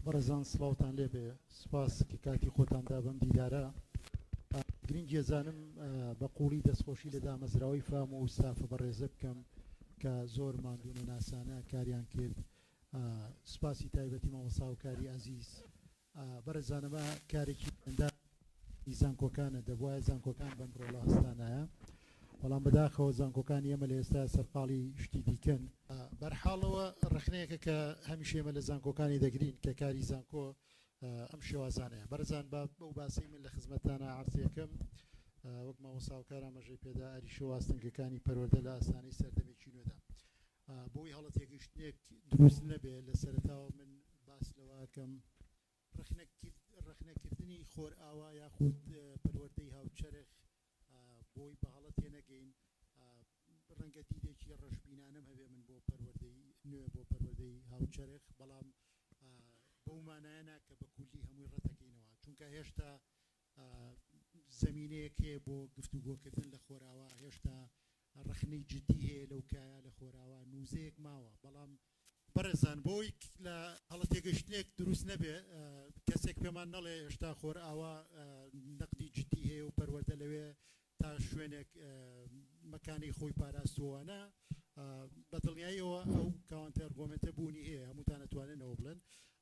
بەڕێزان سڵاوتان لێبێ سپاس کە کاتی خۆتاندا بەم دیدارە گرنگی ئەزانم بە قوڵی دەستخۆشی لە دامەزراوەی فام و سافە بەڕێزە بکەم کە زۆر ماندوون و ناسانە کاریان کرد سپاسی تایبەتی مامۆستا و کاری عەزیز بەڕێزانەمە کارێکی ئەندا زانکۆکانە دەبوایە زانکۆکان بەم ڕۆڵە هەستانایە بەڵام بەداخەوە زانکۆکانی ئێمە لە ئێستا سەرقاڵی شتی دیکەن بەرحاڵەوە ڕخنەیەکە کە هەمیشە ئێمە لە زانکۆکانی دەگرین کە کاری زانکۆ ئەم شێوازانەیە بەرزان بەو باسی من لە خزمەتانە عەرزیەکەم وەک مامۆستا و کارە مەژەی پێدا ئەریشە واستنگەکانی پەروەردە لە ئاستانەی سەردەمێکی نوێدا بۆی هەڵە تێگەیشتنێک دروست نەبێ لە سەرەتاوە من باس لەوەکەم ڕخنەکردنی خۆر ئاوا یاخود پەروەردەی هاوچەرخ بۆی بە هەڵە تێنەگەین ڕەنگە دیدێکی ڕەشبینانەم هەبێ من بۆ پەروەردەی نوێ بۆ پەروەردەی هاوچەرخ بەڵام بەو مانایەنە کە بە کولی هەمووی ڕەتەکەینەوە چونکە هێشتا زەمینەیەک هەیە بۆ گفتوگۆکردن لە خۆراوە هێشتا ڕخنەی جدی هەیە لەو کایە لە خۆراوە نووزەیەک ماوە بەڵام بەڕێزان بۆی لە هەڵە تێگەشتنێک دروست نەبێ کەسێک پێمان نەڵێ هێشتا خۆر ئاوا نەقدی جدی هەیە و پەروەردە لەوێ تا شوێنێک مەکانی خۆی پاراستووانە بە دڵنیاییەوە ئەو کاوانتە ئەرگۆمنتە بوونی هەیە هەمووتان ئەتوانێنەوە بڵێن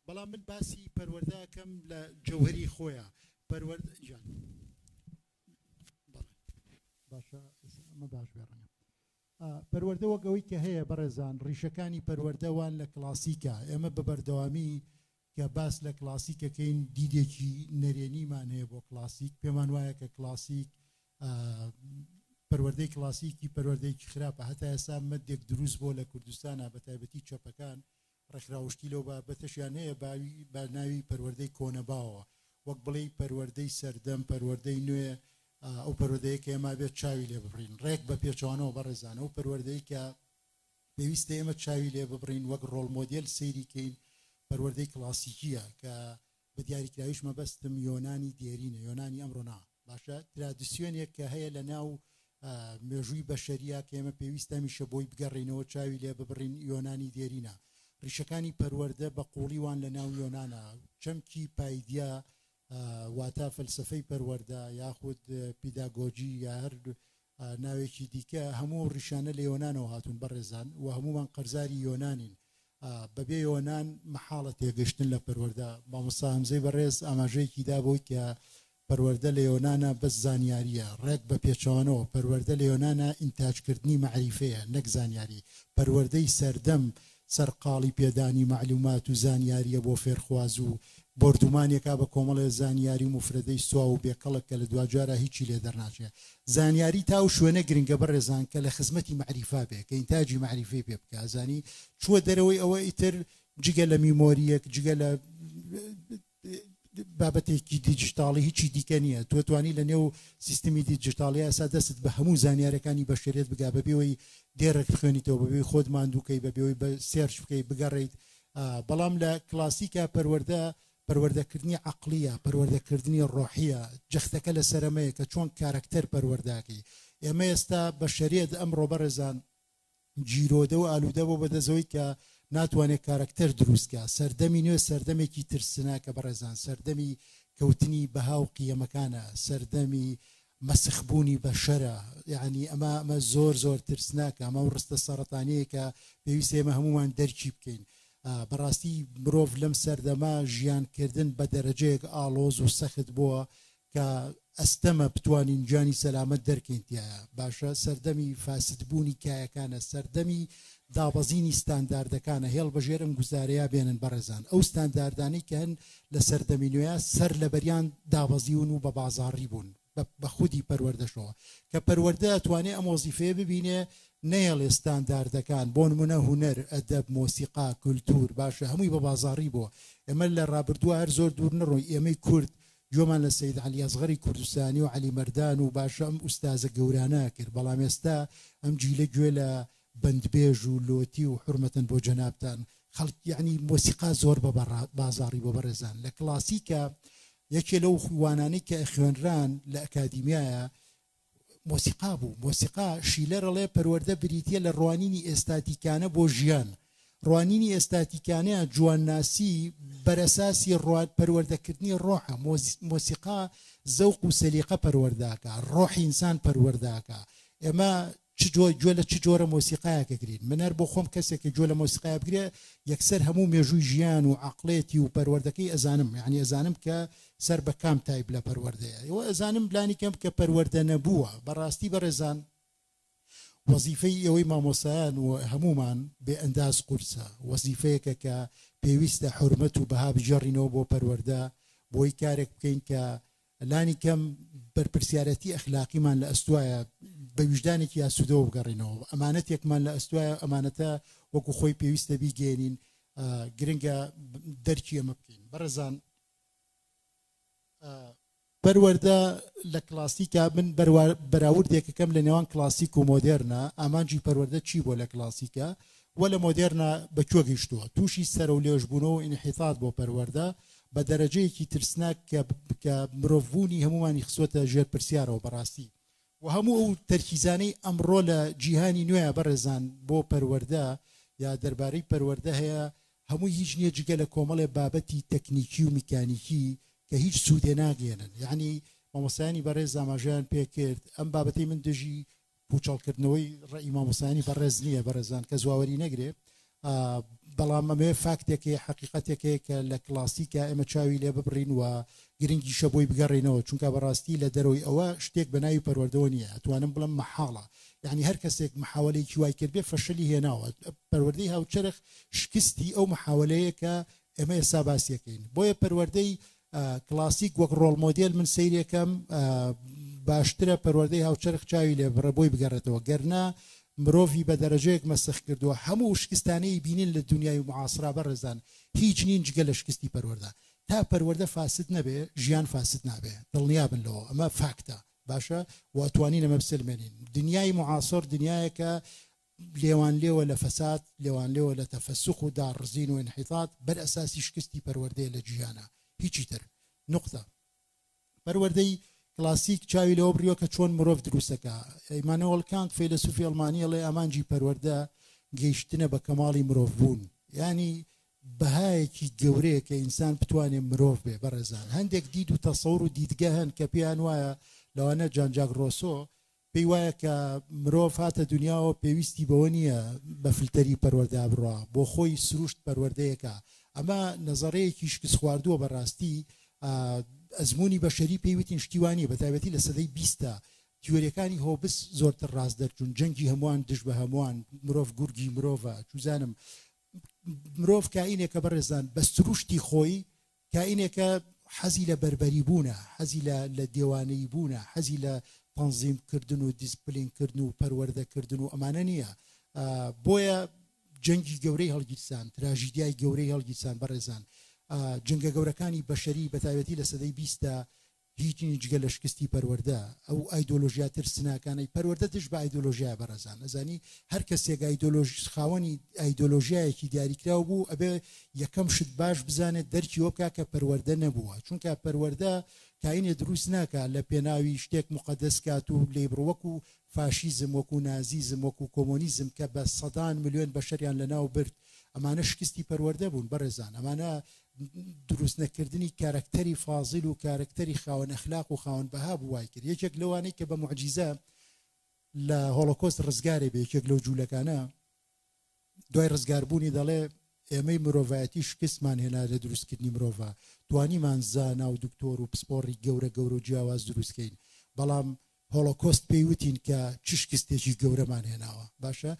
بەڵام من باسی پەروەردەکەم لە جەوهەری خۆیە پەروەردە جان باشە ئەمە باش بێڕەنگە پەروەردە وەک ئەوەی کە هەیە بەڕێزان ڕیشەکانی پەروەردەوان لە کلاسیکە ئێمە بە بەردەوامی کە باس لە کلاسیکەکەین دیدێکی نەرێنیمان هەیە بۆ کلاسیک پێمان وایە کە کلاسیک پەروەردەی کلاسیکی پەروەردەیەکی خراپە هەتا ئێستا مەدێک دروست بۆ لە کوردستانە بە تایبەتی چەپەکان ڕێکخراوشتی لەو بابەتەشیان هەیە بە ناوی پەروەردەی کۆنەباوە وەک بڵێ پەروەردەی سەردەم پەروەردەی نوێ ئەو پەروەردەیە کە ئێمە بێت چاوی لێ ببڕین ڕێک بە پێچوانەوە بەڕێزانە ئەو پەروەردەی کە پێویستە ئێمە چاوی لێ ببڕین وەک ڕۆڵ مۆدێل سەیریکەین پەروەردەی کلاسیکیە کە بە دیاریکراویش مەبەستم یۆنانی دێرینە یۆنانی ئەمڕۆنا باشە ترادیسیۆنێک کە هەیە لە ناو مێژووی بەشەریە کە ئێمە پێویستە میشە بۆی بگەڕینەوە چاوی لێ ببڕین یۆنانی دێرینە ڕیشەکانی پەروەردە بە قوڵیوان لە ناو یۆنانە چەمکی پایدیا واتە فەلسفەی پەروەردە یاخود پیداگۆجی یا هەر ناوێکی دیکە هەموو ڕیشانە لە یۆنانەوە هاتوون بەڕێزان و هەمومان قەرزاری یۆنانین بەبێ یۆنان مەحاڵە تێگەشتن لە پەروەردە مامۆستا هەمزەی بەڕێز ئاماژەیەکی دابووی کە پەروەردە لە یۆنانە بەس زانیاریە ڕێک بە پێچوانەوە پەروەردە لە یۆنانە ئینتاجکردنی مەعریفەیە نەک زانیاری پەروەردەی سەردەم سەرقاڵی پێدانی معلومات و زانیاریە بۆ فێرخواز و بردومانێکا بە کۆمەڵێ زانیاری مفرەدەی سووا و بێکەڵک کە لە دوجارە هیچی لێ دەرناچێت زانیاری تا و شوێنە گرنگە بەڕێزان کە لە خزمەتی معریفا بێ کە ئینتاجی معریفی پێ بکە زانی چووە دەرەوەی ئەوە ئیتر جگە لە میمۆریەک جگە لە بابەتێکی دیجیتاڵی هیچی دیکە نییە توانی لە نێو سیستمی دیجیتاڵی ئاسا دەست بە هەموو زانیارەکانی بەشێت بگا بەبێەوەی دێڕێک بخوێنیتەوە بەبێ خۆت ماندووکەی بەبێەوەی بە سێرچ بکەی بگەڕیت بەڵام لە کلاسیکە پەروەردەکردنی عقلیە پەروەردەکردنی ڕۆحیە جەختەکە لە سەرەمەیە کە چۆن کارکتەر پەروەرداکەی ئێمە ئێستا بە شەریعەت ئەمڕۆ بەڕێزان جیرۆدە و ئالوودە بۆ بەدەزەوەی کە ناتوانێت کارکتەر دروستکە سەردەمی نوێ سەردەمێکی ترسناکە بەڕێزان سەردەمی کەوتنی بەها و قیەمەکانە سەردەمی مەسخبوونی بەشەرە یعنی ئەمە زۆر زۆر ترسناکە ئەمە ڕستە سەرەتانەیە کە پێویستە ئێمە هەمومان دەرکی بکەین بەڕاستی مرۆڤ لەم سەردەما ژیانکردن بە دەرەجەیەک ئاڵۆز و سەخت بووە کە ئەستەمە بتوانین جانی سەلامەت دەرکەینتیایە باشە سەردەمی فاسدبوونی کایەکانە سەردەمی دابەزینی ستانداردەکانە هێڵ بەژێرم گوزارەیە بێنن بەڕێزان ئەو ستانداردانەی کە هەن لە سەردەمی نوێیە سەر لە بەریان دابەزیون و بە بازاڕی بوون بە خودی پەروەردەشەوە کە پەروەردە ئەتوانێ ئەم وەزیفەیە ببینێ نەیەڵێ ستانداردەکان بۆ نمونە هونەر ئەدەب مۆسیقا کولتور باشە هەمووی بە بازاڕی بووە ئێمە لە ڕابردووە هەر زۆر دوور نەڕۆی ئێمەی کورد جۆمان لە سەید عەلی ئەزغەری کوردستانی و عەلی مەردان و باشە ئەم ئوستازە گەورانە کرد بەڵام ئێستا ئەم جیلە گوێ لە بەندبێژ و لۆتی و حرمەتەن بۆ جەنابتان خەڵک یعنی مۆسیقا زۆر بە بازاڕی بۆ بەڕێزان لە کلاسیکە یەکێ لەو خوانانەی کە خوێنران لە ئەکادیمیایە مۆسیقا بوو مۆسیقا شیلەرەڵێ پەروەردە بریتە لە ڕوانینی ئێستاتیکانە بۆ ژیان ڕوانینی ئێستاتیکانەیە جوانناسی بەرەساسی پەروەردەکردنی ڕۆحە مۆسیقا زەوق و سەلیقە پەروەرداکە ڕۆحی ئینسان پەروەرداکە ئێمە گوێ لە چ جۆرە مۆسیقایەکەگرین من هەر بۆ خۆم کەسێکی گوێ لە مۆسیقای بگرێ یەکسەر هەموو مێژووی ژیان و عەقڵێتی و پەروەردەکەی ئەزانم یعنی ئەزانم کە سەر بە کام تایب لە پەروەردەیە ئەوە ئەزانم بلانی کەم کە پەروەردە نەبووە بەڕاستی بەڕێزان وەزیفەی ئەوەی مامۆسایان و هەمومان بێ ئەنداز قورسە وەزیفەیەکە کە پێویستە حورمەت و بەها بجێڕینەوە بۆ پەروەردە بۆی کارێک بکەین کە لانی کەم بەرپرسیارەتی ئەخلاقیمان لە ئەستوایە بە وجدانێکی ئاسوودەوە بگەڕینەوە ئەمانەتێکمان لە ئەستوایە ئەمانەتە وەکو خۆی پێویستە بیگەێنین گرنگە دەرکی ئەمە بکەین بەڕێزان پەروەردە لە کلاسیکا من بەراوردێکەکەم لە نێوان کلاسیک و مۆدێرنە ئامانجی پەروەردە چی بۆ لە کلاسیکە وە لە مۆدێرنە بەکوێ گەیشتووە تووشی سەر و لێژبوونەوە ئینحیتات بۆ پەروەردە بە دەرەجەیەکی ترسناک کە مرۆڤبوونی هەمومانی خسوەتە ژێر پرسیارەوە بەڕاستی و هەموو ئەو تەرکیزانەی ئەمڕۆ لە جیهانی نوێیە بەڕێزان بۆ پەروەردە یا دەربارەی پەروەردە هەیە هەمووی هیچ نییە جگە لە کۆمەڵێ بابەتی تەکنیکی و میکانیکی کە هیچ سوودێ ناگەێنن یعنی مامۆسایانی بەڕێز ئاماژیان پێکرد ئەم بابەتی من دژی پوچەڵکردنەوەی ڕێی مامۆسایانی بەڕێز نییە بەڕێزان کە زواوەری نەگرێ بەڵام ئەمێ فاکتێکی حقیقەتێکەیە کە لە کلاسیکە ئێمە چاوی لێ ببڕین و گرنگی شەبۆی بگەڕێنەوە چونکە بەڕاستی لە دەرەوەی ئەوە شتێک بە ناوی پەروەردەوە نییە ئەتوانم بڵم مەحاڵە یعنی هەر کەسێک محاولەیەکی وای کرد بێ فەشەلی هێناوە پەروەردەی هاوچەرخ شکستی ئەو محاولەیە کە ئێمە ئێستا باسیەکەین بۆیە پەروەردەی کلاسیک وەک ڕۆڵ مۆدێل من سەیرێکم باشترە پەروەردەی هاوچەرخ چاوی لێ بڕە بۆی بگەڕێتەوە گەرنا مرۆڤی بە دەرەجەیەک مەسخ کردووە هەموو شکستانەی بینین لە دنیای معاسرا بەڕێزان هیچ نین جگە لە شکستی پەروەردە تا پەروەردە فاسد نەبێ ژیان فاسد نابێ دڵنیا بن لەوە ئەمە فاکتە باشە واتوانین ئەمە بسلمێنین دنیای معاسر دنیایەکە لێوان لێوە لە فەساد لێوان لێوە لە تەفەسوق و داڕزین و انحیطات بەر ئەساسی شکستی پەروەردەیە لە جیهانە هیچی تر نقطە پەروەردەی کلاسیک چاوی لەوە بڕیوە کە چۆن مرۆڤ دروستەکە ئیمانوئێل کانت فەیلسوفی ئەڵمانی ئەڵێ ئامانجی پەروەردە گەیشتنە بە کەماڵی مرۆڤ بوون ینی بەهایەکی گەورەیە کە ئینسان بتوانێت مرۆڤ بێ بەڕێزان هەندێک دید و تەسەوڕ و دیدگە هەن کە پێیان وایە لەوانە جان ژاک ڕۆسۆ پێی وایە کە مرۆڤ هاتە دنیاوە پێویستی بەوە نییە بە فلتەری پەروەردە بڕوا بۆ خۆی سروشت پەروەردەیەکە ئەمە نەزەڕەیەکی شکست خواردووە بەڕاستی ئەزمموی بەشەری پێیوتین شتیوانی بە تایبەتی لە سەدەی 20 تیۆریەکانی هۆبس زۆرتر ڕاست دەرچوون جەنگی هەمووان دژ بە هەمووان مرۆڤ گورگی مرۆڤە چوزانم مرۆڤ کائینێکە بەڕێزان بە سروشتی خۆی کائینێکە حەزی لە بەربەری بوونە حەزی لە دێوانەی بوونە حەزی لە تەنزیمکردن و دیسپلینکردن و پەروەردەکردن و ئەمانە نییە بۆیە جەنگی گەورەی هەڵگیرسان تراژیدیای گەورەی هەڵگیرسان بەڕێزان جنگە گەورەکانی بەشەری بەتایبەتی لە سەدەی 20 هیچی جگە لە شکستی پەروەردە ئەو ئایدۆلۆژیا ترسناکانەی پەروەردە دش بە ئایدۆلۆژیا بەڕێزان ئەزانی هەر کەسێک خاوەنی ئایدۆلۆژیایەکی دیاریکراوە بوو ئەبێ یەکەم شت باش بزانێت دەرکی وە بکا کە پەروەردە نەبووە چونکە پەروەردە کاینێ دروست ناکە لە پێناوی شتێک مقدس کات و لێبڕ وەکو فاشیزم وەکو نازیزم وەکو کۆمۆنیزم کە بە سەدان ملیۆن بەشەریان لەناو برد ئەمانە شکستی پەروەردە بوون بەڕێزان ئەمانە دروست نەکردنی کارکتەری فازیل و کارکتەری خاوەن ئەخلاق و خاوەن بەها بوو وای کرد یەکێک لەوانەی کە بە موعجیزە لە هۆڵۆکۆست ڕزگارێ بێ یەکێک لەو جوولەکانە دوای ڕزگاربوونی دەڵێ ئێمەی مرۆڤایەتی شکستمان هێنا لە دروستکردنی مرۆڤە توانیمان زانا و دکتۆر و پسپۆڕی گەورە گەورە و جیاواز دروستکەین بەڵام هۆڵۆکۆست پێیوتین کە چ شکستێکی گەورەمان هێناوە باشە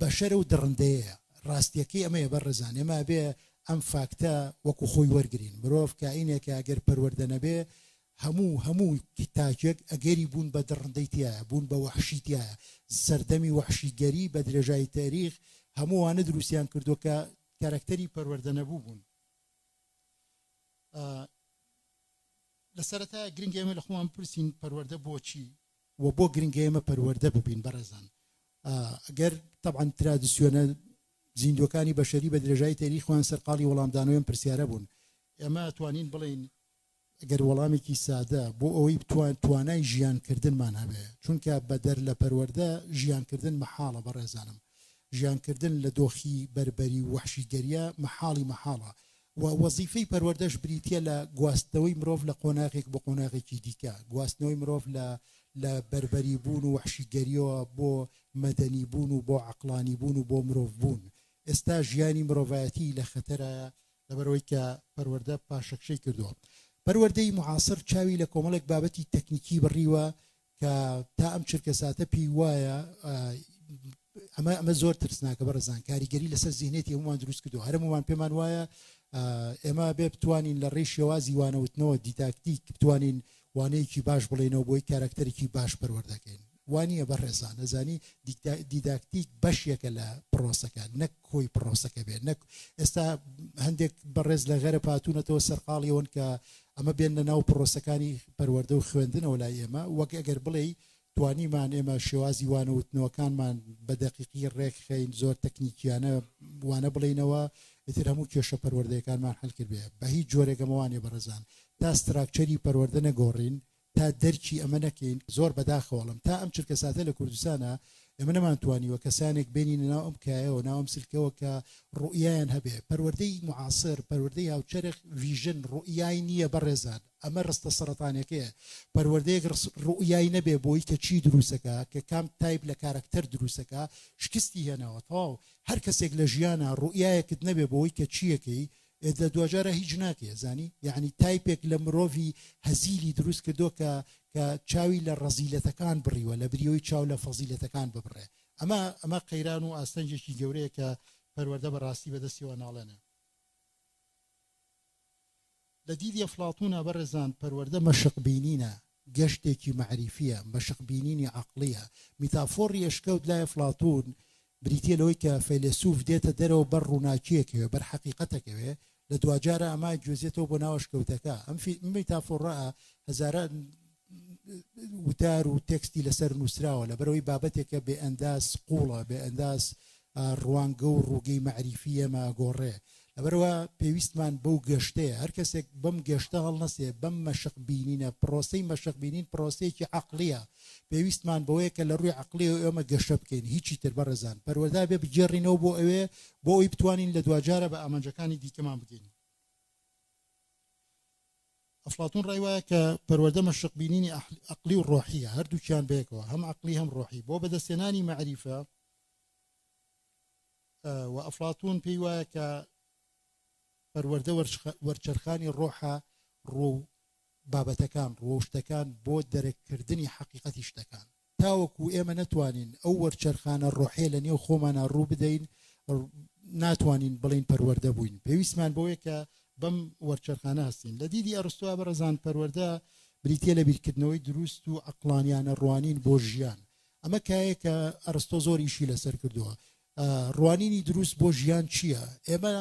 بەشەرە و دڕندەیە ڕاستیەکەی ئەمەیە بەڕێزان ئێمە بێ ئەم فاکتە وەکو خۆی وەرگین مرۆڤ کائینێکە ئەگەر پەروەردە نەبێ هەموو تاکێک ئەگەری بوون بە دڕندەی تایە بوون بە وەحشی تایە سەردەمی وەحشیگەری بە درێژای تاریخ هەمووانە دروستیان کردو کە کارکتەری پەروەردە نەبوو بوون لە سەرەتا گرنگی ئێمە لە خۆمان پرسین پەروەردە بۆچی و بۆ گرنگی ئێمە پەروەردە ببین بەڕێزان ئەگەر طبعا ترادیسیۆنە زیندوەکانی بەشەری بە درێژای تاریخیان سەرقاڵی وەڵامدانەوەیان پرسیارە بوون ئێمە توانین بڵین ئەگەر وەڵامێکی سادە بۆ ئەوەی توانای ژیانکردنمان هەبێ چونکە بەدەر لە پەروەردە ژیانکردن مەحاڵە بەڕێزانم ژیانکردن لە دۆخی بربەری و وحشیگەریە مەحاڵە و وەزیفەی پەروەردەش بریتە لە گواستنەوەی مرۆڤ لە قۆناغێک بۆ قۆناغێکی دیکە گواستنەوەی مرۆڤ لە بربەری بوون و وحشیگەریەوە بۆ مەدەنی بوون و بۆ عەقڵانی بوون و بۆ مرۆڤ بوون ئێستا ژیانی مرۆڤایەتی لە خەتەرە لەبەرەوەی کە پەروەردە پاشەکشەی کردووە پەروەردەی معاصر چاوی لە کۆمەڵێک بابەتی تەکنیکی بڕیوە کە تا ئەم چرکە ساتە پێی وایە ئەمە زۆر ترسناکە بەڕێزان کاریگەری لەسەر زیهنێتی هەمومان دروست کردو هەرمومان پێمان وایە ئێمە بێ بتوانین لە ڕێی شێوازی وانەوتنەوە دیداکتیک بتوانین وانەیەکی باش بڵێنەوە بۆی کارکتەرێکی باش پەروەردەکەین وانییە بەڕێزان نەزانی دیداکتیک بەشێکە لە پرۆسەکە نەک کۆی پرۆسەکە بێت نەک ئێستا هەندێک بەڕێز لە غەرە پاتونەتەوە سەرقاڵیەوەن کە ئەمە بێن لە ناو پرۆسەکانی پەروەردە و خوێندنەوە لای ئێمە وەک ئەگەر بڵێ توانیمان ئێمە شێوازی وانەوتنەوەکانمان بە دەقیقی ڕێکخین زۆر تەکنیکیانە وانە بڵێنەوە ئیتر هەموو کێشە پەروەردەکانمان هەڵ کرد بێ بە هیچ جۆرێکەمەوانێ بەڕێزان تا ستراکچەری پەروەردە نەگۆڕین تا دەرکی ئەمە نەکەین زۆر بەداخەوەڵم تا ئەم چرکە ساتە لە کوردستانە ئێمە نەمانتوانیوە کەسانێک بینین ناو ئەم کایەوە ناوم سلکەوە کە ڕوئیان هەبێ پەروەردەی معاصر پەروەردەی هاوچەرخ ڤیژن ڕوئیای نییە بەڕێزان ئەمە ڕستە سەرەتانەکەیە پەروەردەیەک ڕوئیای نەبێ بۆی کە چی دروستەکە کە کام تایپ لە کارکتەر دروستەکە شکستی هێناوە تەواو هەر کەسێک لە ژیانە ڕوئیایەکت نەبێ بۆی کە چیەکەی لە دوجارە هیچ ناکێ زانی یعنی تایپێک لە مرۆڤی هەزیلی دروست کردو کە چاوی لە ڕەزیلەتەکان بڕیوە لە بریەوەی چاو لە فەزیلەتەکان ببڕێ ئەمە قەیران و ئاستەنجێکی گەورەیە کە پەروەردە بەڕاستی بەدەستیەوە ناڵێنە لە دیدی ئەفلاطونە بەڕێزان پەروەردە مەشقبینینە گەشتێکی معریفیە مەشقبینینی عەقڵیە میتافۆڕی ئەشکەوت لای ئەفلاطون بریتە لەوەی کە فەیلسوف دێتە دەرەوە بەر ڕووناکیەکەوێ بەر حەقیقەتەکەوێ لە دوجارە ئەمە گوێزێتەوە بۆ ناوەشکەوتەکە ئەم میتافۆڕە هەزاران وتار و تێکستی لەسەر نووسراوە لەبەرەوەی بابەتێکە بێ ئەنداز قوڵە بێ ئەنداز ڕوانگە و ڕووگەی معریفی ئەمە گۆڕێ لەبەرەوە پێویستمان بەو گەشتەیە هەر کەسێک بەم گەشتە هەڵنەسێ بەم مەشقبینینە پرۆسەی مەشقبینین پرۆسەیەکی عەقڵیە پێویستمان بەوەیە کە لە ڕووی عەقڵیەوە ئێمە گەشە بکەین هیچی تر بەڕێزان پەروەردا بێ بجێڕینەوە بۆ ئەوێ بۆ ئەوی بتوانین لە دوجارە بە ئامانجەکانی دیکەمان بگەین ئەفلاطون ڕای وایە کە پەروەردە مەشقبینینی عەقلی و ڕۆحیە هەردووکیان بەیەکەوە هەم عەقلی هەم ڕۆحی بۆ بەدەستێنانی مەعریفە و ئەفلاطون پێی وایە کە پەروەردە وەرچەرخانی ڕۆحە ڕوو بابەتەکان ڕۆشتەکان بۆ دەرەکردنی حەقیقەتی شتەکان تاوەکو ئێمە نەتوانین ئەو وەرچەرخانە ڕۆحێ لە نێو خۆمانە ڕوو بدەین ناتوانین بڵین پەروەردە بووین پێویستمان بۆیە کە بەم وەرچەرخانە هەستین لە دیدی ئەرستۆ بەڕێزان پەروەردە بریتە لە بیرکردنەوەی دروست و عەقڵانیانە ڕوانین بۆ ژیان ئەمە کایە کە ئەرستۆ زۆر ئیشی لەسەر کردووە ڕوانینی دروست بۆ ژیان چییە ئێمە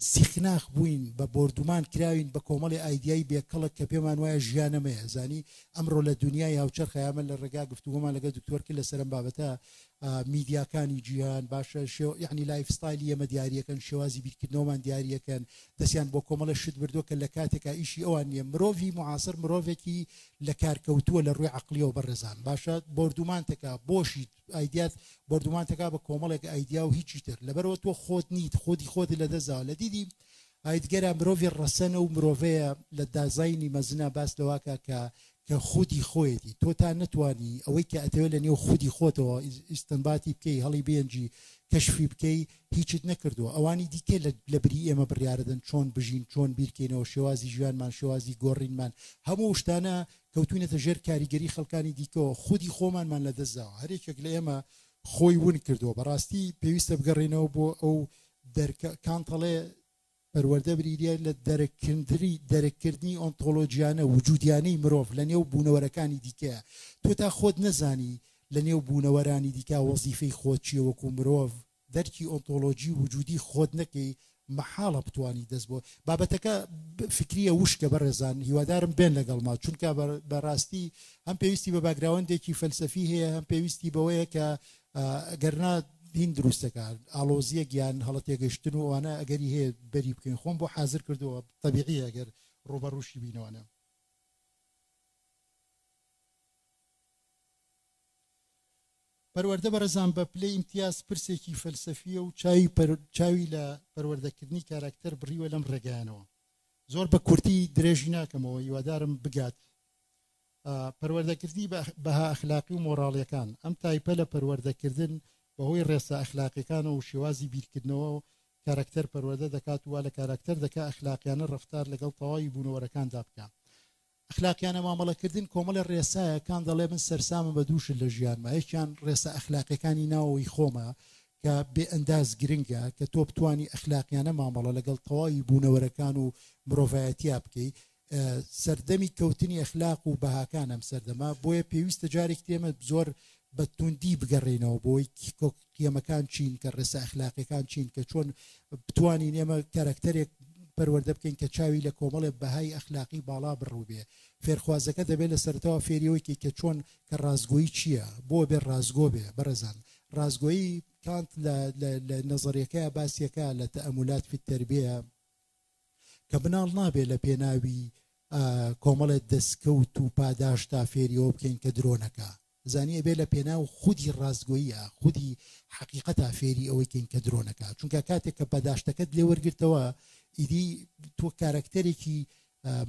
سیخناخ بووین بە بردومان کراوین بە کۆمەڵی ئایدیایی بێکەڵک کە پێمان وایە ژیانەمەیە زانی ئەمڕۆ لە دنیای هاوچەرخ ئەمە لە ڕێگا گفتوگۆمان لەگە دکتۆرکی لە سەرم بابەتە میدیاکانی جیهان باشە یعنی لایف ستایلی ئەمە دیاریەکەن شێوازی بیرکردنەوەمان دیاریەکەن دەستیان بۆ کۆمەڵە شت بردووە کە لە کاتێکا ئیشی ئەوان نییە مرۆڤی معاصر مرۆڤێکی لە کارکەوتووە لە ڕووی عەقلیەوە بەڕێزان باشە بردومان تەکا بۆشی ئایدیات بردومان تەکا بە کۆمەڵێک ئایدیا و هیچی تر لەبەرەوە تۆ خۆت نیت خۆتی لەدەستداوە لە دیدی ئایدگەرە مرۆڤی ڕەسەنە و مرۆڤەیە لە دازاینی مەزنە باس لەواکە کە خودی خۆیەتی تۆ تا نتوانی ئەوەی کە ئەتەوێت لە نێو خودی خۆتەوە ئیستنباتی بکەی هەڵی بێنجی کەشفی بکەی هیچت نەکردووە ئەوانی دیکە لە بری ئێمە بڕیاردن چۆن بژین چۆن بیرکەینەوە شێوازی ژیانمان شێوازی گۆڕینمان هەموو شتانە کەوتوینەتە ژێر کاریگەری خەڵکانی دیکەەوە خودی خۆمانمان لەدەستداوە هەرێکێک لە ئێمە خۆی ون کردووە بەڕاستی پێویستە بگەڕێنەوە بۆ ئەو کانتەڵێ پەروەردە بریدە لە دەرەکردنی ئۆنتۆلۆجیانە وجودیانەی مرۆڤ لە نێو بوونەوەرەکانی دیکەیە تۆ تا خۆت نەزانی لە نێو بوونەوەرانی دیکە وەزیفەی خۆت چیە وەکو مرۆڤ دەرکی ئۆنتۆلۆجی وجودی خۆت نەکەی مەحاڵە بتوانی دەست بۆ بابەتەکە فکریە وشکە بەڕێزان هیوادارم بێن لەگەڵما چونکە بەڕاستی هەم پێویستی بە باگراوەندێکی فەلسەفی هەیە هەم پێویستی بەوەیە کە گەرنا هین دروستەکە ئالۆزیە گیان هەڵەتێگەشتن و ئەوانە ئەگەری هەیە بەری بکەین خۆم بۆ حازر کردەوە تەبیعی ئەگەر ڕوبەڕووشی بینەوەنە پەروەردە بەڕێزان بە پلەی ئیمتیاز پرسێکی فەلسەفیە و چاوی لە پەروەردەکردنی کاراکتەر بڕیوە لەم ڕێگەیانەوە زۆر بە کورتی درێژی ناکەمەوە هیوادارم بگات پەروەردەکردنی بەها ئەخلاقی و مۆراڵیەکان ئەم تایپە لە پەروەردەکردن بەهۆی ڕێسا ئەخلاقیەکانە و شێوازی بیرکردنەوە و کاراکتەر پەروەردە دەکات وە لە کاراکتەر دەکات ئەخلاقیانە ڕەفتار لەگەڵ تەواوی بوونەوەرەکاندا بکات ئەخلاقیانە مامەڵەکردن کۆمەڵە ڕێسایەکان دەڵێ من سەرسامە بە دووشت لە ژیانمە یەکیان ڕێسا ئەخلاقیەکانی ناوەوەی خۆمە کە بێ ئەنداز گرنگە کە تۆ بتوانی ئەخلاقیانە مامەڵە لەگەڵ تەواوی بوونەوەرەکان و مرۆڤایەتیا بکەیت سەردەمی کەوتنی ئەخلاق و بەهاکان ئەم سەردەما بۆیە پێویستە جارێک تێمە زۆر بە توندی بگەڕێنەوە بۆی کێمەکان چین کە ڕێسا ئەخلاقیەکان چین کە چۆن بتوانین ئێمە کاراکتەرێک پەروەردە بکەین کە چاوی لە کۆمەڵێ بەهای ئەخلاقی باڵا بڕوو بێ فێرخوازەکە دەبێت لە سەرەوە فێریەوەیکی کە چۆن کە ڕازگۆیی چییە بۆ بێ ڕازگۆ بێ بەڕێزان ڕازگۆیی کانت لە نەزەریەکە باسیەکە لە تەئەمولات فی التەربیە کە بناڵ نابێت لە پێناوی کۆمەڵێ دەستکەوت و پاداش تا فێریەوە بکەین کە درۆنەکە زانیە بێ لە پێناو خودی ڕازگۆییە خودی حقیقەتا فێری ئەوەی کەین کە درۆنەکە چونکە کاتێک کە پاداشتەکەت لێ وەرگرتەوە ئیدی تۆ کارکتەرێکی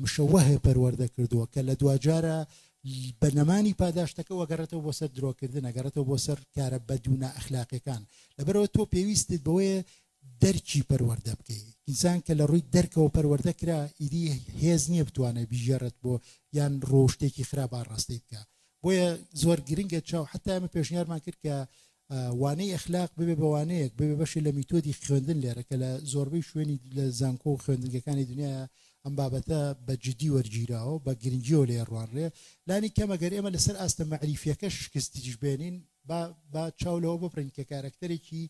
مشەوەهە پەروەردە کردووە کە لە دوجارە بەنەمانی پاداشتەکە وەگەڕێتەوە بۆ سەر درۆکردن ئەگەڕێتەوە بۆ سەر کارە بەدوونە ئەخلاقیەکان لەبەرەوە تۆ پێویستت بەوەیە دەرکی پەروەردە بکەیت ئینسان کە لە ڕووی دەرکەوە پەروەردە کرا ئیدی هێز نییە بتوانێت بیژێڕێت بۆ یان ڕۆشتێکی خراپ ڕاستی بکە بۆیە زۆر گرنگە چاو حتا ئەمە پێشنیارمان کرد کە وانەی ئەخلاق ببێ بەوانەیەک ببێ بەشی لە میتۆدی خوێندن لێرە کە لە زۆربەی شوێنی لە زانکۆ و خوێندنگەکانی دنیا ئەم بابەتە بە جدی وەرگیراوە بە گرنگیەوە لێ ڕوانڕێ لانی کەمەگەر ئێمە لەسەر ئاستە مەعریفیەکە شکستیش بێنین با چاو لەوە بپڕین کە کارکتەرێکی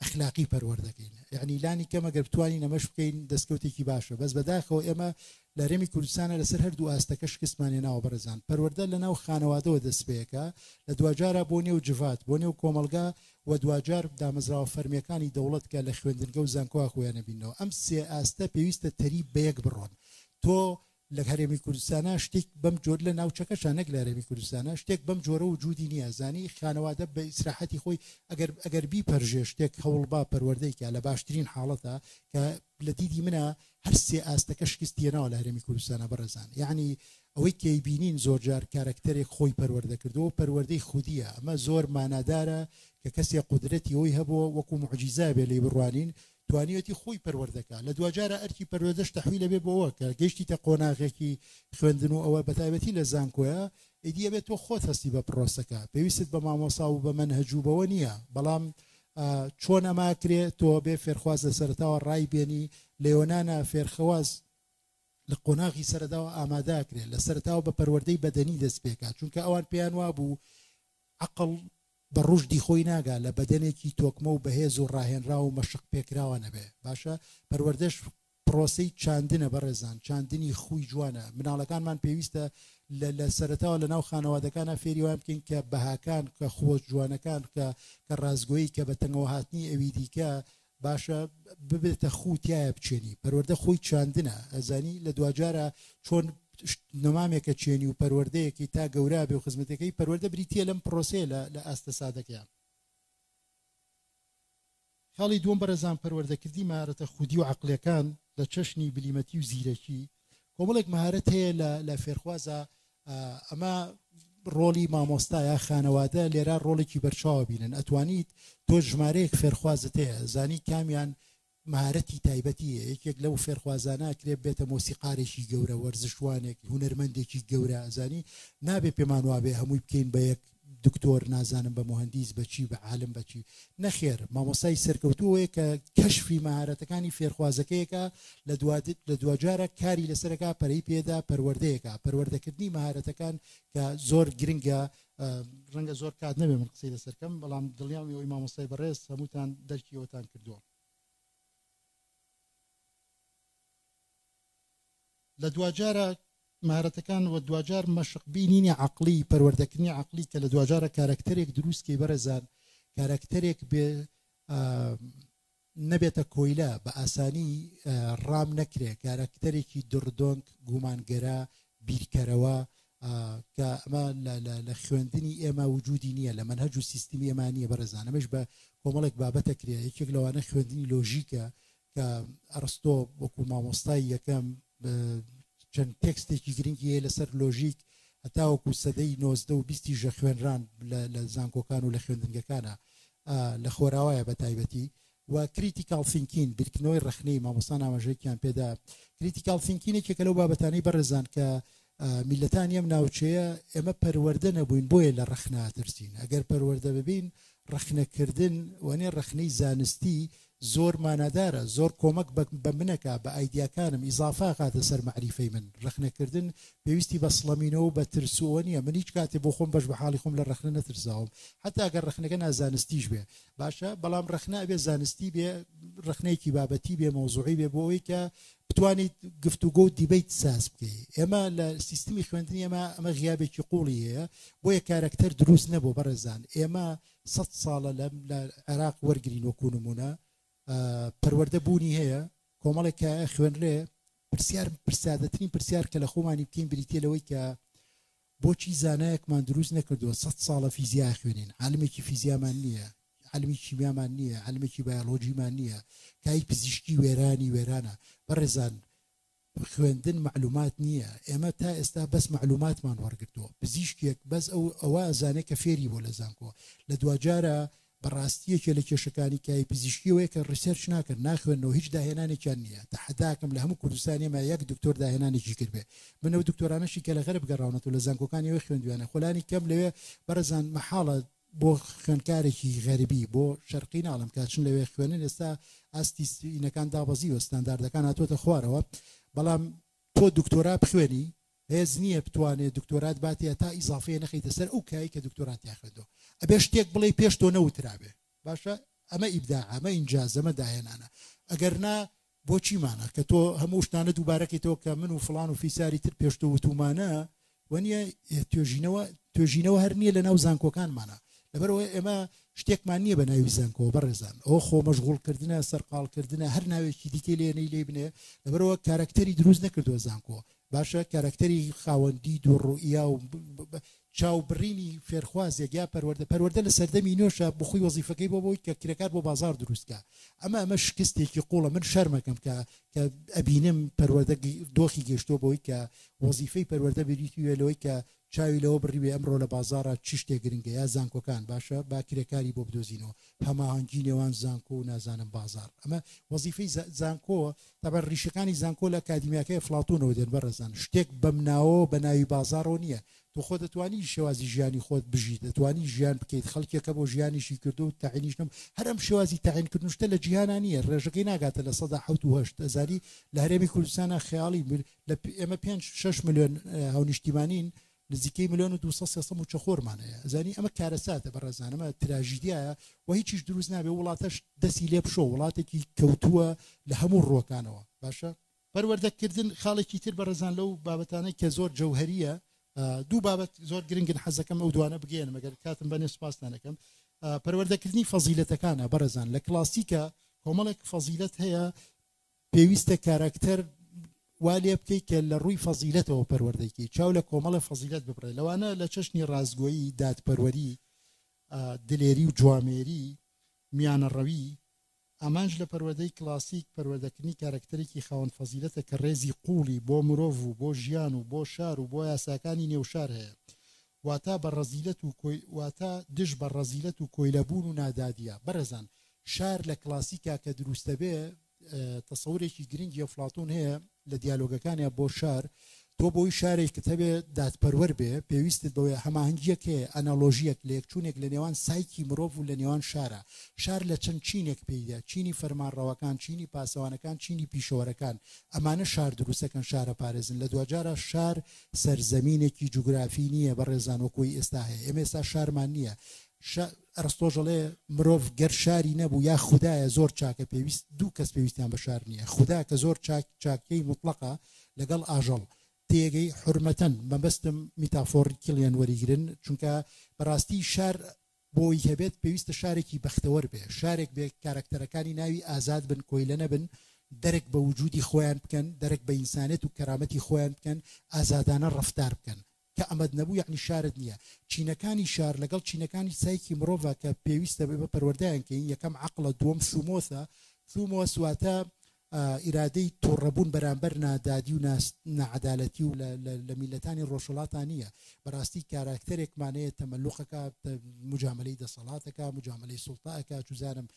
ئەخلاقی پەروەردەکەین یعنی لانی کەمەگەر بتوانین ئەمەش بکەین دەستکەوتێکی باشە بەس بەداخەوە ئێمە لە رێمی کوردستانە لەسەر هەردوو ئاستەکە شکستمانێ ناوە بەرەزان پەروەردە لە ناو خانەوادەوە دەستپێکە لە دوجارە بۆ نێو جڤات بۆ نێو کۆمەلگا و دوجار دامەزراوە فەرمیەکانی دەوڵەت کە لە خوێندنگە و زانکۆ خۆیانە بینەوە ئەم سێ ئاستە پێویستە تەری بەیەک بڕۆن تۆ لە هەرێمی کوردستانە شتێک بەم جۆر لە ناوچەکەشان نەک لە هەرێمی کوردستانە شتێک بەم جۆرە وجودی نییە زانی خانەوادە بە ئیسراحەتی خۆی ئەگەر بیپەرژێ شتێک هەوڵبا پەروەردەیکە لە باشترین حاڵەتە کە لە دیدی منە هەر سێ ئاستەکە شکستیەنەوە لە هەرێمی کوردستانە بەڕێزان یعنی ئەوەی کەی بینین زۆرجار کارکتەرێک خۆی پەروەردە کردەوە پەروەردەی خودیە ئەمە زۆر مانادارە کە کەسێ قودرەتی ئەوی هەبووە وەکو معجیزە بێ لێ بڕوانین توانیەتی خۆی پەروەردەکە لە دوجارە ئەرکی پەروەردەش تەحویلە بێ بۆەوە کە گەیشتیتە قۆناغێکی خوێندن و ئەوە بەتایبەتی لە زانکۆیە ئیدیە بێت تۆ خۆت هەستی بە پرۆسەکە پێویست بە مامۆسا و بە منهەجوبەوە نییە بەڵام چۆن ئەماکرێت تۆ بێ فێرخواز لە سەرتاوە ڕای بێنی لێوەنانە فێرخەواز لە قۆناغی سەرەداوە ئاماداکرێت لە سەرتاوە بە پەروەردەی بەدەنی دەست پێکات چونکە ئەوان پێیان وابوو عقل بە ڕژدی خۆی ناگا لە بەدەنێکی تۆکمە و بەهێز و ڕاهێنرا و مەشق پێکراوە نەبێ باشە پەروەردەش پرۆسەی چاندنە بەڕێزان چاندنی خوی جوانە مناڵەکانمان پێویستە لە سەرەتاوە لە ناو خانەوادەکانە فێری وان بکەین کە بەهاکان کە خۆش جوانەکان کە ڕازگۆیی کە بە تەنگەوە هاتنی ئەوی دیکە باشە ببێتە خوتیایە بچێنی پەروەردە خۆی چاندنە ئەزانی لە دوجارە چۆن نەمامێکە چێنی و پەروەردەیەکی تا گەورە بێ و خزمەتەکەی پەروەردە بریتە لەم پرۆسەیە لە ئاستە سادەکەیان خاڵی دووەم بەرەزان پەروەردەکردی مهارەتە خودی و عەقلەکان لە چەشنی بلیمەتی و زیرەکی کۆمەڵێک مهارەت هەیە لە فێرخوازە ئەمە ڕۆڵی مامۆستایە خانەوادە لێرە ڕۆڵێکی بەرچاوە بینن ئەتوانیت تۆ ژمارەیەک فێرخوازت هەیە زانی کامیان مهارەتی تایبەتیە یەکێک لەو فێرخوازانە کرێ بێتە مۆسیقارێکی گەورە وەرزشوانێک هونەرمەندێکی گەورە زانی نابێ پێمان وابێ هەمووی بکەین بە یەک دکتۆر نازانم بە مهندیس بەچی بە عالم بەچی نەخێر مامۆستای سەرکەوتووەیە کە کەشفی مهارەتەکانی فێرخوازەکەیەکە لە دوجارە کاری لەسەرەکە پەرەی پێدا پەروەردەیەکە پەروەردەکردنی مهارەتەکان کە زۆر گرنگە ڕەنگە زۆر کات نەبێ من قسەی لەسەرکەم بەڵام دڵنیامی ئەوەی مامۆستای بەڕێز هەمووتان دەرکی ئەوتان کردووە لە دوجارە مهارەتەکان و دوجار مەشق بینینی عقلی پەروەردەکردنی عقلی کە لە دوجارە کارکتەرێک دروستکەی بەرەزان کارکتەرێک بێ نەبێتە کۆیلە بە ئاسانی ڕام نەکرێ کارکتەرێکی دڕدۆنگ گومانگەرە بیرکەرەوە کە ئەمە لە خوێندنی ئێمە وجودی نییە لە مەنهەج و سیستمی ئێمە نییە بەڕێزان ئەمەش بە کۆمەڵێک بابەتە کرێ یەکێک لەوانە خوێندنی لۆژیکە کە ئەرستۆ وەکو مامۆستای یەکەم چەند تێکستێکی گرنگی هەیە لەسەر لۆژیک هەتا وەکو سەدەی 19 و 20 ژە خوێنران لە زانکۆکان و لە خوێندنگەکانە لە خۆراوایە بە تایبەتی و کریتیکال فینکین بیرکردنەوەی ڕخنەی مامۆستان ئاماژەیەکیان پێدا کریتیکال فینکینێکێکە لەو بابەتانەی بەڕێزان کە میلەتانی ئەم ناوچەیە ئێمە پەروەردە نەبووین بۆیە لە ڕخنا ترسین ئەگەر پەروەردە ببین ڕخنەکردن وانێ ڕخنەی زانستی زۆر مانادارە زۆر کۆمەک بە منەکە بە ئایدیاکانم ئیزافا کاتە سەر معریفەی من ڕخنەکردن پێویستی بە سڵەمینەوە بە ترسووە نییە من هیچ کاتێ بۆ خۆم بەش بە حاڵی خۆم لە ڕخنە نەترساوم حتا ئەگەر ڕخنەکە نازانستیش بێ باشە بەڵام ڕخنە بێ زانستی بێ ڕخنەیەکی بابەتی بێ مۆزوعی بێ بۆ ئەوەی کە بتوانیت گفتوگۆ و دیبیت ساز بکەیت ئێمە لە سیستمی خوێندنی ئەمە غیابێکی قوڵی هەیە بۆیە کارکتەر دروست نەبوو بەڕێزان ئێمە 100 ساڵە لە عێراق وەرگرین وەکو نمونە پەروەردە بوونی هەیە کۆمەڵێکە خوێنرێ پرسیادەترین پرسیار کە لە خۆمانی بکەین بریتە لەوەی کە بۆچی زانایەکمان دروست نەکردووە 100 ساڵە فیزیا خوێنین عالمێکی فیزیامان نییە علمی کیمیامان نییە علمێکی بایۆلۆژیمان نییە کای پزیشکی وێرانی وێرانە بەڕێزان خوێندن معلومات نییە ئێمە تا ئێستا بەس معلوماتمان وەرگرتووە پزیشکێک بەس ئەوە ئەزانێت کە فێری بۆ لە زانکۆ لە دوجارە بەڕاستیەکێ لە کێشەکانی کای پزیشکیەوەی کە ڕیسێرچ ناکرد ناخوێنەوە هیچ داهێنانێکیان نییە تا حداکەم لە هەموو کوردستانی ئێمە یەک دکتۆر داهێنانێکی کرد بێ منەوە دکتۆرانەشی کە لە غەرب گەڕاونەوە لە زانکۆکانیەوەی خوێندویانە خۆلانی کەم لەوێ بەرەزان مەحاڵە بۆ خوێندکارێکی غەربی بۆ شەرقی ناڵم کاتچن لەوێ خوێنن ئێستا ئاستی ئینەکان دابەزیوە ستانداردەکان هاتوۆتە خوارەوە بەڵام تۆ دکتۆرا بخوێنی هێز نییە بتوانێت دکتۆرات باتە تا ئیزافەیە نەخیتە سەر ئەو کایی کە دکتۆرات یاخێتەوە ئەبێ شتێک بڵێ پێش تۆ نەوترابێ باشە ئەمە ئیبداع ئەمە ئینجازەمە داهێنانە ئەگەر نا بۆچیمانە کە تۆ هەموو شتانە دووبارەکەیتەوە کە من و فڵان و فیساری تر پێش تۆ وتومانە وەنیە توێژینەوە هەر نییە لە ناو زانکۆکانمانە لەبەرەوە ئێمە شتێکمان نییە بە ناوی زانکۆ بەڕێزان ئەو خۆ مەشغوڵکردنە سەرقاڵکردنە هەر ناوێکی دیکەی لێنەی لێ بنێ لەبەرەوە کارکتەری دروست نەکردووە زانکۆ باشە کارکتەری خاوەندی دووڕوئیا و چاوبڕینی فێرخوازێک یا پەروەردە لە سەردەمی نوێشە بخۆی وەزیفەکەی بۆ بۆی کە کرێکار بۆ بازار دروستکە ئەمە شکستێکی قوڵە من شەرمەکەم کە ئەبینم پەروەردە دۆخی گەشتۆ بۆی کە وەزیفەی پەروەردە بریتیوێ لەوەی کە چاوی لەوە بڕیوێ ئەمڕۆ لە بازارە چ شتێک گرنگە یا زانکۆکان باشە با کرێکاری بۆ بدۆزینەوە هەماهەنگی نێوان زانکۆ و نازانم بازار ئەمە وەزیفەی زانکۆ تەبەر ڕیشەکانی زانکۆ لە ئەکادیمیاکەی ئەفلااتونەوە دێن بەڕێزان شتێک بەمناوە بە ناوی بازارۆ نییە تۆ خۆ دەتوانی شێوازی ژیانی خۆت بژیت دەتوانی ژیان بکەیت خەڵکێکە بۆ ژیانیشی کردو و تاعینیشتم هەرم شێوازی تاعینکردن شتە لە جیهانە نییە ڕێژەکەی ناگاتە لە 1970 ئەزاری لە هەرێمی کوردستانە خەیاڵی ئێمە 5-6 ملیۆن هاونیشتیمانین نزیکەی 1,200 چەخۆرمانەیە زانی ئەمە کارەساتە بەڕێزان ئەمە تراژیدیایە و هیچیش دروست نابێ وڵاتەش دەستی لێ بشۆ وڵاتێکی کەوتووە لە هەموو ڕۆکانەوە باشە پەروەردەکردن خاڵێکی تر بەڕێزان لەو بابەتانەی کە زۆر جەوهەریە دوو بابەت زۆر گرنگن حەزەکەم ئەو دوانە بگەێنم ئەگەر کاتم بەنێ سوپاسدانەکەم پەروەردەکردنی فەزیلەتەکانە بەڕێزان لە کلاسیکە کۆمەڵێک فەزیلەت هەیە پێویستە کارکتەر وا لێ بکەیت کە لە ڕووی فەزیلەتەوە پەروەردەیەکی چاو لە کۆمەڵە فەزیلەت ببڕێ لەوانە لە چەشنی ڕازگۆیی دادپەروەری دلێری و جوامێری میانەڕەوی ئەمانش لە پەروەردەی کلاسیک پەروەردەکردنی کارکتەرێکی خاوەن فەزیلەتە کە ڕێزی قوڵی بۆ مرۆڤ و بۆ ژیان و بۆ شار و بۆ یاساکانی نێوشار هەیە واتە بە ڕەزیلەت و واتە دژ بە ڕەزیلەت و کۆیلەبوون و نادادیە بەڕێزان شار لە کلاسیکا کە دروستە بێ تەسەورێکی گرنگی ئەفلااتون هەیە لە دیالۆگەکانیان بۆ شار تۆ بۆی شارێک کە تەبێ دادپەروەر بێ پێویستت بەوەیە هەماهەنگیەک هەیە ئەنالۆژیەک لە یەکچوونێک لە نێوان سایکی مرۆڤ و لە نێوان شارە شار لە چەند چینێک پێیدا چینی فەرمانڕەوەکان چینی پاسەوانەکان چینی پیشەوەرەکان ئەمانە شار دروستەکەن شارە پارێزن لە دوجارە شار سەرزەمینێکی جوگرافی نییە بە ڕێزانۆکۆی ئێستا هەیە ئێمە ئێستا شارمان نییە ئەرستۆژەڵێ مرۆڤ گەر شاری نەبوو یا خوددایە زۆر چاکە پێویست دوو کەس پێویستیان بە شار نییە خوددا کە زۆر چاکەی مطلقە لەگەڵ ئاژەڵ تێگەی حرمەتەن مەبەستم میتافۆریکیلیان وەریگرن چونکە بەڕاستی شار بۆی هەبێت پێویستە شارێکی بەختەوەر بێ شارێک بێ کارکتەرەکانی ناوی ئازاد بن کۆیلە نەبن دەرێک بە وجودی خۆیان بکەن دەرێک بە ئینسانێت و کەرامەتی خۆیان بکەن ئازادانە ڕەفتار بکەن کە ئەمەد نەبوو یعنی شارت نییە چینەکانی شار لەگەڵ چینەکانی سایکی مرۆڤە کە پێویستە بە پەروەردەیان کەین یەکەم عەقڵە دووەم ثومۆسە ثومۆس واتە ئیرادەی تووڕەبوون بەرامبەر نادادی و نەعەدالەتی و لە میلەتانی ڕۆژهەڵاتان نییە بەڕاستی کاراکتەرێکمانەیە تەمەلوقەکە مجاملەی دەسەڵاتەکە مجاملەی سوڵتاەکە چوزانم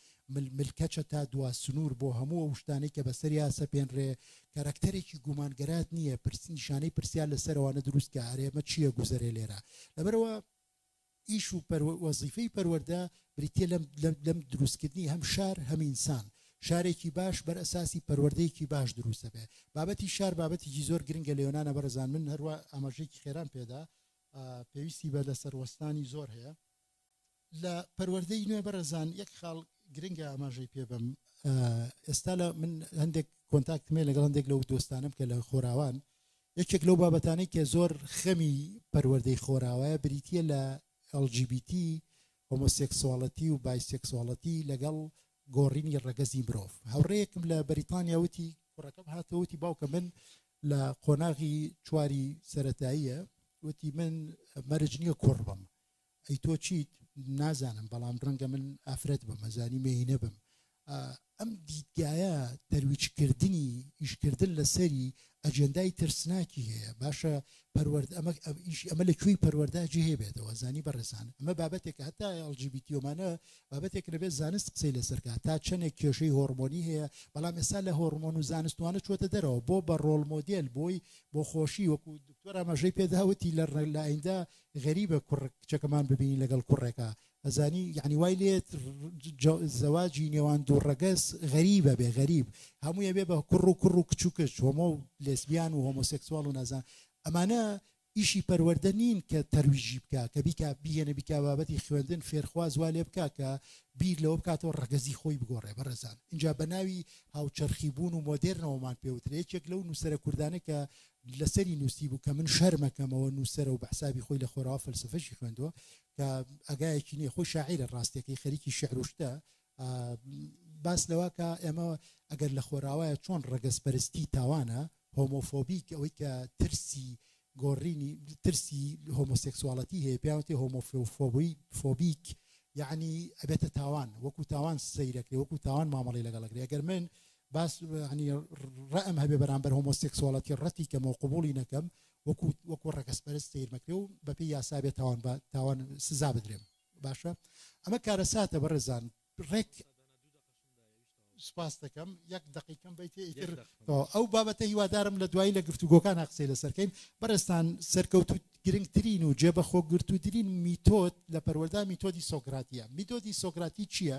ملکەچە تا دوا سنوور بۆ هەموو ئەو شتانەی کە بەسەری سەپێنرێ کاراکتەرێکی گومانگەرات نییە نیشانەی پرسیار لەسەرەوانە دروستکە ئارێمە چییە گوزەرێ لێرە لەبەرەوە ئیش و وەزیفەی پەروەردە بریتە لەم دروستکردنی هەم شار هەم ئینسان شارێکی باش بەر ئەساسی پەروەردەیەکی باش دروستە بێ بابەتی شار بابەتێکی زۆر گرنگە لێوانانە بەرەزان من هەروە ئاماژەیەکی خێران پێدا پێویستی بە لەسەروەستانی زۆر هەیە لە پەروەردەی نوێ بەرەزان یەک خاڵ گرنگە ئاماژەی پێ بم ئێستا لە من هەندێک کۆنتاکتمێ لەگەڵ هەندێک لەو دۆستانم کە لە خۆراوان یەکێک لەو بابەتانەی کە زۆر خەمی پەروەردەی خۆراوایە بریتە لە LGBT هۆمۆسێکسواڵەتی و بایسێکسواڵەتی لەگەڵ گۆڕینی ڕەگەزی مرۆڤ هەوڕەیەکم لە بەریتانیا وتی کوڕەکەم هاتەوتی باوکە من لە قۆناغی چواری سەرەتاییە وتی من مەرج نییە کوڕ بم ئەی تۆ چیت نازانم بەڵام ڕەنگە من ئافرەت بم ئەزانی مێینە بم ئەم دیدگایە تەرویجکردنی ئیشکردن لەسەری ئەجەندای ترسناکی هەیە باشە پەروەرد ئەمە لەکوێی پەروەردا جێ بێتەوە زانی بەڕێزان ئەمە بابەتێکە هەتا LGBTۆمانە بابەتێک لەبێت زانست قسەی لەسەرکە تا چەندێک کێشەی هۆرمۆنی هەیە بەڵام ئێستا لە هۆرمۆن و زانستوانە چۆتە دەرەوە بۆ بە ڕۆڵ مۆدێل بۆی بۆ خۆشی وەکو دکتۆر ئاماژەی پێداوتی لە ئایندا غەریبە کچەکەمان ببینی لەگەڵ کوڕێکە ئەزانی یعنی وای لێت زەواجی نێوان دوو ڕەگەز غەریبە بێ غەریب هەموویە بێ بە کوڕ و کچووکش هۆمۆ و لێسبیان و هۆمۆسێکسوال و نازان ئەمانە ئیشی پەروەردە نین کە تەرویژی بکە کە بیکە بهێنە بیکا بابەتی خوێندن فێرخواز وا لێ بکە کە بیر لەوە بکاتەوە ڕەگەزی خۆی بگۆڕێ بەڕێزان اینجا بە ناوی هاوچەرخیبوون و مۆدێرنەوەمان پێوترێ یەکێک لەو نووسەرە کوردانە کە لەسەری نووسی بوو کە من شەرمەکەمەوە نووسەرە و بە حسابی خۆی لە خۆراوە فەلسفەشی خوێندووە کە ئەگایەکی نییە خۆی شاعیرە ڕاستیەکەی خەریکی شعر و شتە باس لەوە کە ئێمە ئەگەر لە خۆراوایە چۆن ڕەگەزپەرستی تاوانە هۆمۆفۆبیک ئەوەی کە ترسی گۆڕینی ترسی هۆمۆسێکسواڵەتی هەیە پێیانوتێ هۆمۆفۆبیک یعنی ئەبێتە تاوان وەکو تاوان سەیرەکرێ وەکو تاوان مامەڵی لەگەڵەکرێ ئەگەر من باس ینی ڕەم هەبێ بەرامبەر هۆمۆسێکسواڵەتی ڕەتی کەم و قبوڵی نەکەم وەکو ڕەگەزپەرست سیرمەکرێ و بەپێی یاسا بێ تاوان سزا بدرێم باشە ئەمە کارە ساتە بەڕێزان ڕێک سپاس دەکەم یەک دقیقەم بیت ئیتر ئەو بابەتە هیوادارم لە دوایی لە گفتوگۆکان قسەی لەسەرکەین بەڕێستان سەرکەوتو گرنگترین و جێبەخۆگرتووترین میتۆد لە پەروەردا میتۆدی سۆکراتیە میتۆدی سۆکراتی چییە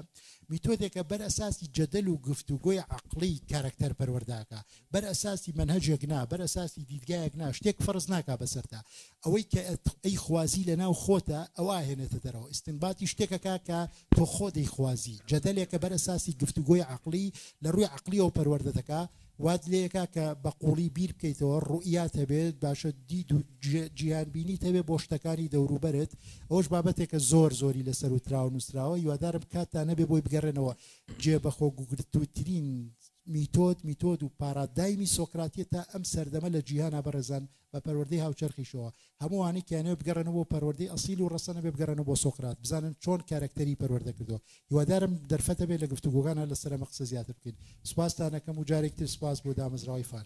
میتۆدێکە بەر ئەساسی جەدەل و گفتوگۆی عەقڵی کارکتەر پەروەرداکە بەر ئەساسی منهەجێک نا بەر ئەساسی دیدگایەک نا شتێک فەرز ناکا بەسەرتا ئەوەی کە ئەی خوازی لەناو خۆتە ئەوە هێنێتە دەرەوە ئستنباتی شتێکەکە کە تۆ خۆ دەیخوازی جەدەلێکە بەر ئەساسی گفتوگۆی عەقڵی لە ڕووی عەقلیەوە پەروەردە دەکا واد لێکە کە بە قوڵی بیر بکەیتەوە ڕوئیات هەبێت باشە دید و جیهان بینیت هەبێت بۆ شتەکانی دەوروبەرت ئەوش بابەتێکە زۆری لەسەر و تراو نووسراوە هیوادارم کاتان نەبێ بۆی بگەڕێنەوە جێبەخۆگرتووترین میتۆد و پارادایمی سۆکراتیە تا ئەم سەردەمە لە جیهانە بەڕێزان بە پەروەردەی هاوچەرخیشەوە هەمووانی کیانەوە بگەڕێنەوە بۆ پەروەردەی ئەسیل و ڕەسەنە بێ بگەڕێنەوە بۆ سۆکرات بزانن چۆن کارکتەری پەروەردە کردووە هیوادارم دەرفەتە بێت لە گفتوگۆکانە لەسەر ئەمە قسە زیاتر بکەین سوپاسدانەکەم و جارێکتر سپاس بۆ دامەزراوەی فان